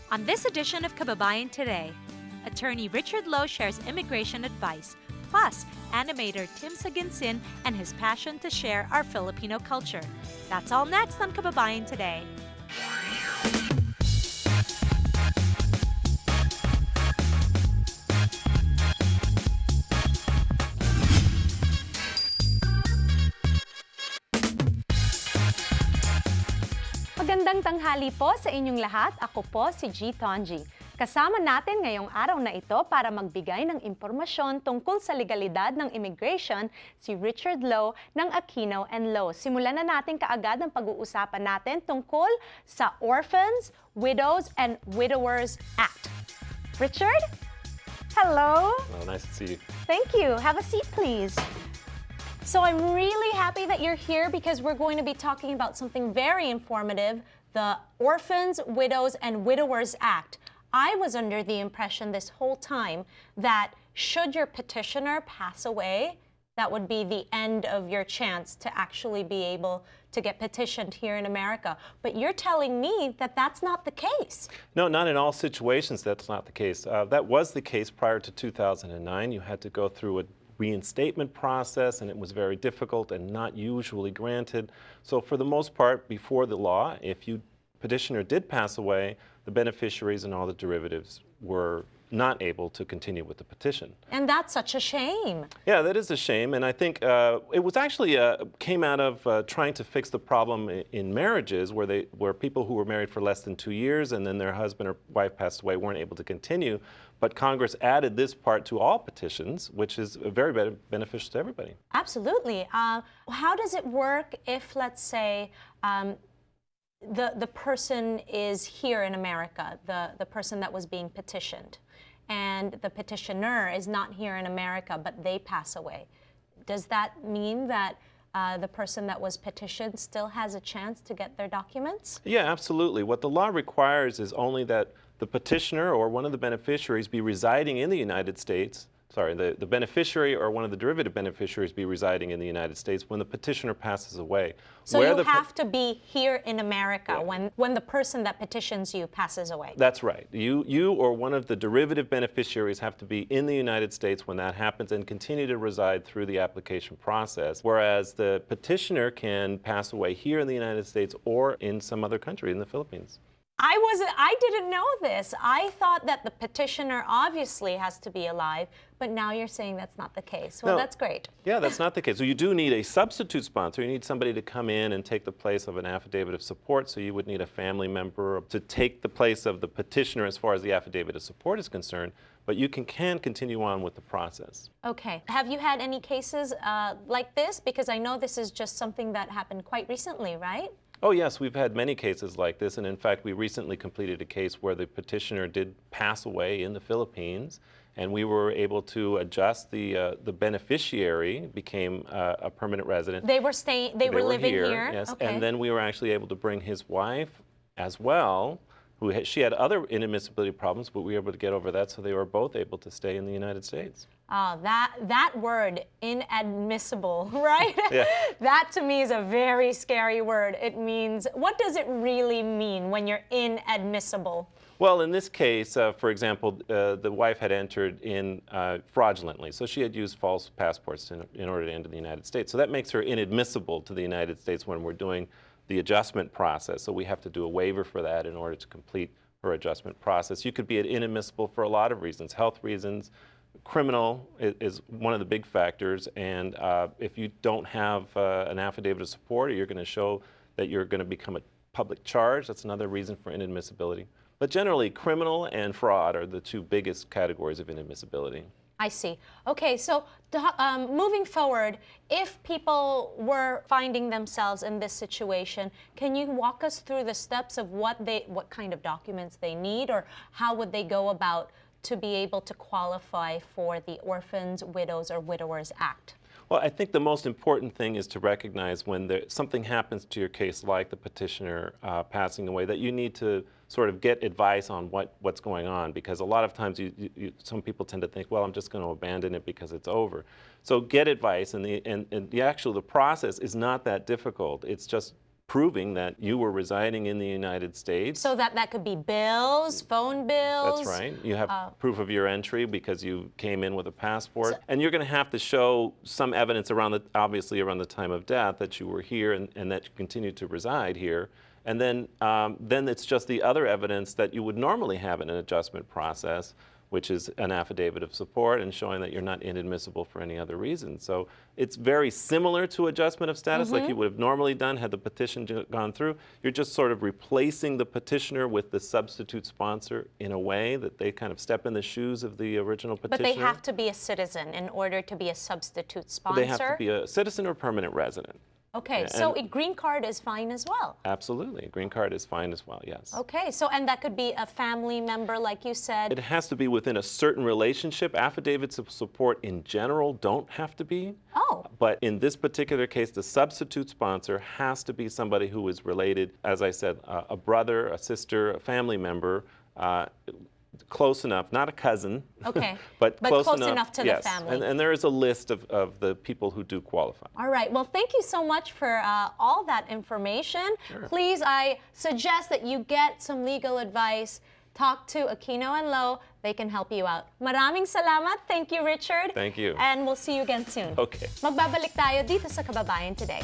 On this edition of Kababayan Today, Attorney Richard Loew shares immigration advice, plus animator Tim Saginsin and his passion to share our Filipino culture. That's all next on Kababayan Today. Magandang tanghali po sa inyong lahat. Ako po si G. Tonji. Kasama natin ngayong araw na ito para magbigay ng impormasyon tungkol sa legalidad ng immigration si Richard Loew ng Aquino-Silva. Simulan na natin kaagad ang pag-uusapan natin tungkol sa Orphans, Widows, and Widowers Act. Richard? Hello. Oh, nice to see you. Thank you. Have a seat, please. So I'm really happy that you're here because we're going to be talking about something very informative, the Orphans, Widows, and Widowers Act. I was under the impression this whole time that should your petitioner pass away, that would be the end of your chance to actually be able to get petitioned here in America. But you're telling me that that's not the case. No, not in all situations that's not the case. That was the case prior to 2009. You had to go through a reinstatement process, and it was very difficult and not usually granted. So for the most part, before the law, if you petitioner did pass away, the beneficiaries and all the derivatives were not able to continue with the petition. And that's such a shame. Yeah, that is a shame, and I think it was actually came out of trying to fix the problem in marriages where people who were married for less than 2 years and then their husband or wife passed away weren't able to continue. But Congress added this part to all petitions, which is very beneficial to everybody. Absolutely. How does it work if, let's say, the person is here in America, the person that was being petitioned, and the petitioner is not here in America, but they pass away? Does that mean that the person that was petitioned still has a chance to get their documents? Yeah, absolutely. What the law requires is only that the petitioner or one of the beneficiaries be residing in the United States. Sorry, the beneficiary or one of the derivative beneficiaries be residing in the United States when the petitioner passes away. So you have to be here in America, yeah, when the person that petitions you passes away. That's right. You or one of the derivative beneficiaries have to be in the United States when that happens and continue to reside through the application process, whereas the petitioner can pass away here in the United States or in some other country, in the Philippines. I didn't know this. I thought that the petitioner obviously has to be alive, but now you're saying that's not the case. Well, no, that's great. Yeah, that's not the case. So you do need a substitute sponsor. You need somebody to come in and take the place of an affidavit of support. So you would need a family member to take the place of the petitioner as far as the affidavit of support is concerned, but you can continue on with the process. Okay. Have you had any cases like this? Because I know this is just something that happened quite recently, right? Oh yes, we've had many cases like this, and in fact we recently completed a case where the petitioner did pass away in the Philippines, and we were able to adjust the beneficiary became a permanent resident. They were living here? Yes, okay. And then we were actually able to bring his wife as well, she had other inadmissibility problems, but we were able to get over that, so they were both able to stay in the United States. That word, inadmissible, right? Yeah. That to me is a very scary word. It means, what does it really mean when you're inadmissible? Well, in this case, for example, the wife had entered in fraudulently, so she had used false passports in order to enter the United States. So that makes her inadmissible to the United States when we're doing the adjustment process. So we have to do a waiver for that in order to complete her adjustment process. You could be inadmissible for a lot of reasons, health reasons. Criminal is one of the big factors, and if you don't have an affidavit of support, or you're going to show that you're going to become a public charge, that's another reason for inadmissibility. But generally, criminal and fraud are the two biggest categories of inadmissibility. I see. Okay, so moving forward, if people were finding themselves in this situation, can you walk us through the steps of what kind of documents they need, or how would they go about to be able to qualify for the Orphans, Widows, or Widowers Act? Well, I think the most important thing is to recognize when something happens to your case, like the petitioner passing away, that you need to sort of get advice on what's going on, because a lot of times some people tend to think, well, I'm just going to abandon it because it's over. So get advice, and the process is not that difficult. It's just proving that you were residing in the United States. So that could be bills, phone bills. That's right. You have proof of your entry because you came in with a passport. And you're going to have to show some evidence obviously around the time of death that you were here and that you continue to reside here. And then it's just the other evidence that you would normally have in an adjustment process, which is an affidavit of support and showing that you're not inadmissible for any other reason. So it's very similar to adjustment of status like you would have normally done had the petition gone through. You're just sort of replacing the petitioner with the substitute sponsor in a way that they kind of step in the shoes of the original petitioner. But they have to be a citizen in order to be a substitute sponsor? They have to be a citizen or permanent resident. Okay, so a green card is fine as well? Absolutely. A green card is fine as well, yes. Okay, so and that could be a family member, like you said. It has to be within a certain relationship. Affidavits of support in general don't have to be. Oh. But in this particular case, the substitute sponsor has to be somebody who is related, as I said, a brother, a sister, a family member, close enough, not a cousin, okay. but close enough to yes. the family. And there is a list of the people who do qualify. All right. Well, thank you so much for all that information. Sure. Please, I suggest that you get some legal advice. Talk to Aquino and Loew. They can help you out. Maraming salamat. Thank you, Richard. Thank you. And we'll see you again soon. Okay. Magbabalik tayo dito sa Kababayan Today.